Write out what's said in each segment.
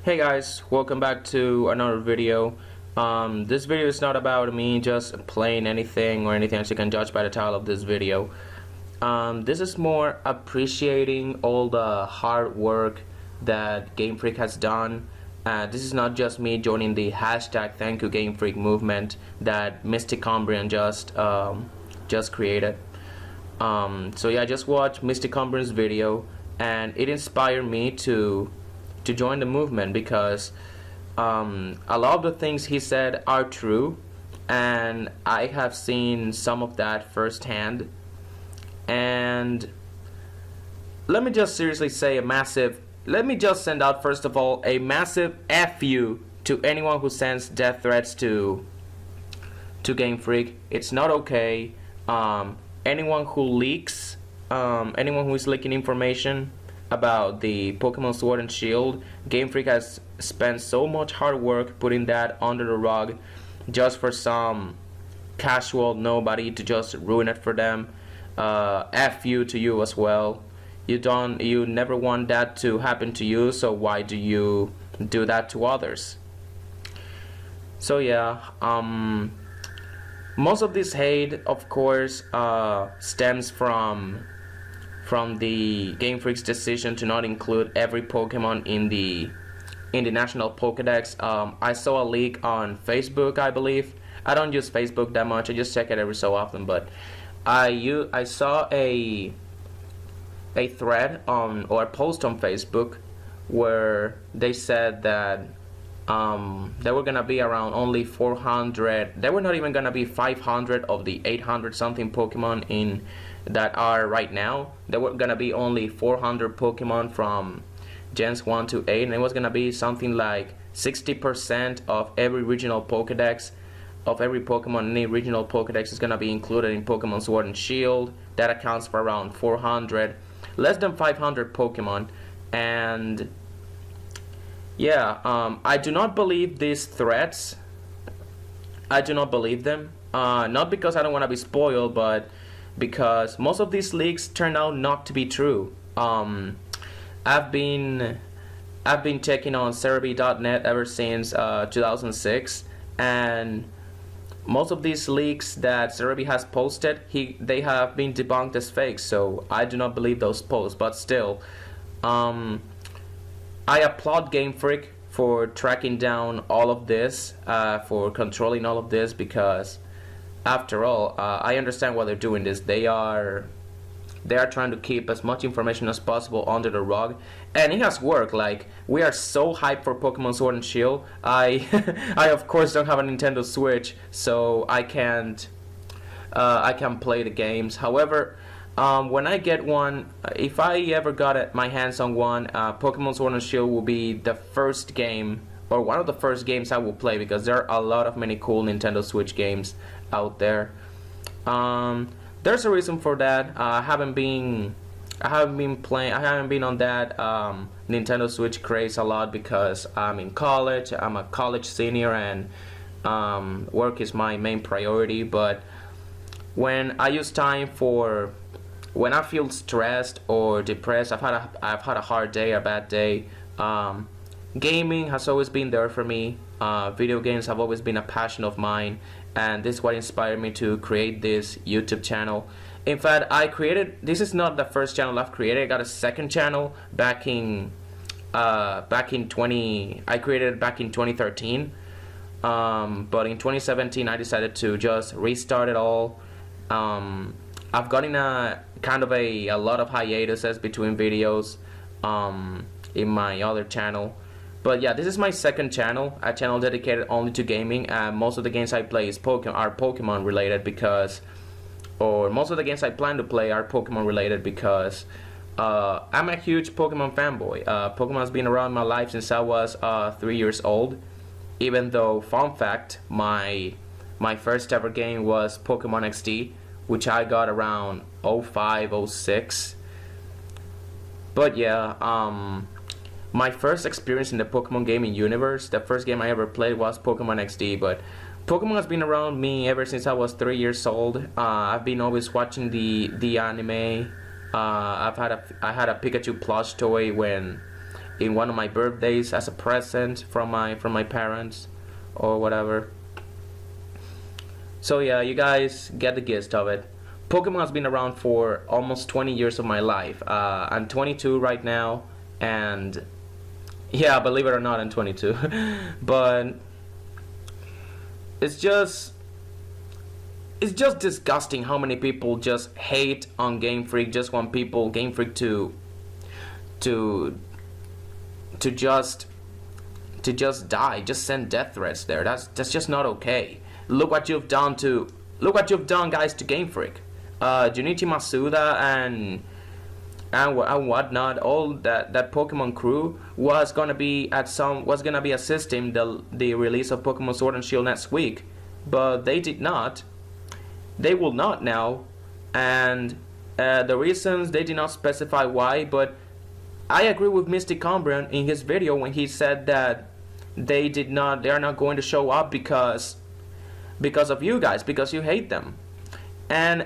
Hey guys, welcome back to another video. This video is not about me just playing anything or anything, as you can judge by the title of this video. This is more appreciating all the hard work that Gamefreak has done. This is not just me joining the hashtag Thank You Gamefreak movement that Mystic Cumbrian just created. So yeah, I just watched Mystic Cumbrian's video and it inspired me to join the movement because a lot of the things he said are true, and I have seen some of that firsthand. And let me just seriously say let me just send out first of all a massive F you to anyone who sends death threats to Gamefreak. It's not okay. Anyone who leaks, anyone who is leaking information about the Pokemon Sword and Shield, Gamefreak has spent so much hard work putting that under the rug just for some casual nobody to just ruin it for them. F you to you as well. You never want that to happen to you, so why do you do that to others? So yeah, most of this hate, of course, stems from the Gamefreak's decision to not include every Pokemon in the National Pokedex. I saw a leak on Facebook, I believe. I don't use Facebook that much. I just check it every so often, but I saw a thread or a post on Facebook where they said that there were gonna be around only 400. There were not even gonna be 500 of the 800 something Pokemon that are right now. There were gonna be only 400 Pokemon from Gens 1 to 8, and it was gonna be something like 60% of every regional Pokedex, of every Pokemon in any regional Pokedex is gonna be included in Pokemon Sword and Shield. That accounts for around 400, less than 500 Pokemon. And yeah, I do not believe these threats. I do not believe them. Not because I don't want to be spoiled, but because most of these leaks turn out not to be true. I've been checking on Cerebi.net ever since 2006, and most of these leaks that Cerebi has posted, they have been debunked as fake. So I do not believe those posts. But still, I applaud Gamefreak for tracking down all of this, for controlling all of this, because after all, I understand why they're doing this. They are trying to keep as much information as possible under the rug, and it has worked. Like, we are so hyped for Pokemon Sword and Shield. I of course don't have a Nintendo Switch, so I can't play the games. However, when I get one, if I ever got my hands on one, Pokemon Sword and Shield will be the first game, or one of the first games I will play, because there are a lot of many cool Nintendo Switch games out there. There's a reason for that. I haven't been on that Nintendo Switch craze a lot because I'm in college. I'm a college senior, and work is my main priority. But when I use time when I feel stressed or depressed, I've had a hard day, a bad day, gaming has always been there for me. Video games have always been a passion of mine, and this is what inspired me to create this YouTube channel. In fact, this is not the first channel I've created. I got a second channel back in 2013, but in 2017 I decided to just restart it all. I've gotten a lot of hiatuses between videos in my other channel. But yeah, this is my second channel, a channel dedicated only to gaming. Most of the games I play are Pokemon related most of the games I plan to play are Pokemon related because I'm a huge Pokemon fanboy. Pokemon has been around my life since I was 3 years old. Even though, fun fact, my first ever game was Pokemon XD, which I got around 05, 06. But yeah, my first experience in the Pokemon gaming universe, the first game I ever played was Pokemon XD, but Pokemon has been around me ever since I was 3 years old. I've been always watching the anime. I had a Pikachu plush toy when in one of my birthdays as a present from my parents or whatever. So yeah, you guys get the gist of it. Pokemon has been around for almost 20 years of my life. I'm 22 right now, and yeah, believe it or not, I'm 22. But it's just disgusting how many people just hate on Game Freak, just want Game Freak to just die, just send death threats there. That's just not okay. Look what you've done, guys, to Game Freak. Junichi Masuda and whatnot, all that Pokemon crew was gonna be assisting the release of Pokemon Sword and Shield next week, but they did not. They will not now, and the reasons they did not specify why. But I agree with Mystic Umbreon in his video when he said that they are not going to show up because of you guys, because you hate them, and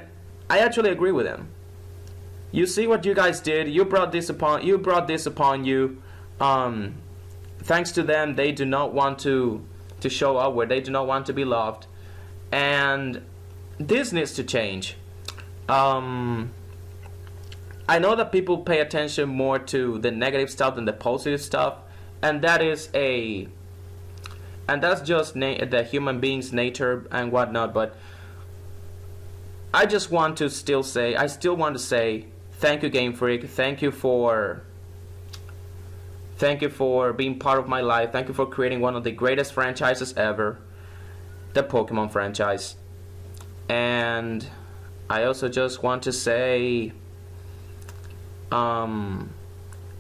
I actually agree with him. You see what you guys did. You brought this upon you. Thanks to them, they do not want to show up where they do not want to be loved, and this needs to change. I know that people pay attention more to the negative stuff than the positive stuff, and that's just the human being's nature and whatnot. But I still want to say thank you, Game Freak. Thank you for being part of my life. Thank you for creating one of the greatest franchises ever, the Pokemon franchise. And I also just want to say, even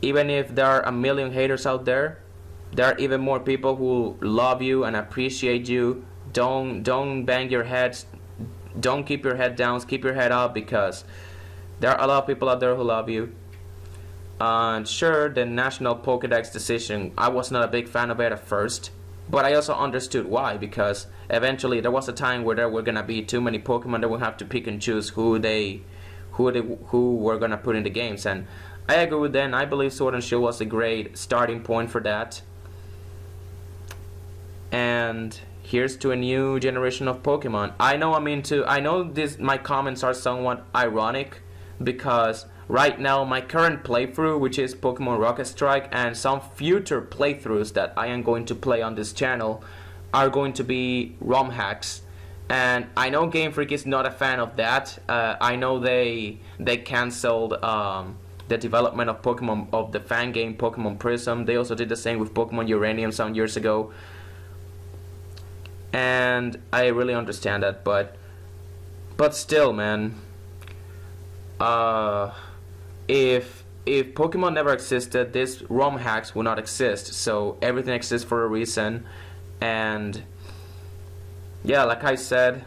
if there are a million haters out there, there are even more people who love you and appreciate you. Don't bang your heads. Don't keep your head down. Keep your head up, because there are a lot of people out there who love you. And sure, the National Pokédex decision, I was not a big fan of it at first, but I also understood why, because eventually there was a time where there were gonna be too many Pokemon that we'll have to pick and choose who we're gonna put in the games. And I agree with them. I believe Sword and Shield was a great starting point for that. And here's to a new generation of Pokemon. I know my comments are somewhat ironic, because right now my current playthrough, which is Pokemon Rocket Strike, and some future playthroughs that I am going to play on this channel are going to be ROM hacks. And I know Game Freak is not a fan of that. I know they cancelled the development of the fan game Pokemon Prism. They also did the same with Pokemon Uranium some years ago. And I really understand that, but still, man, if Pokemon never existed, this ROM hacks would not exist. So everything exists for a reason. And yeah, like I said,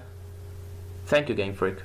thank you, Game Freak.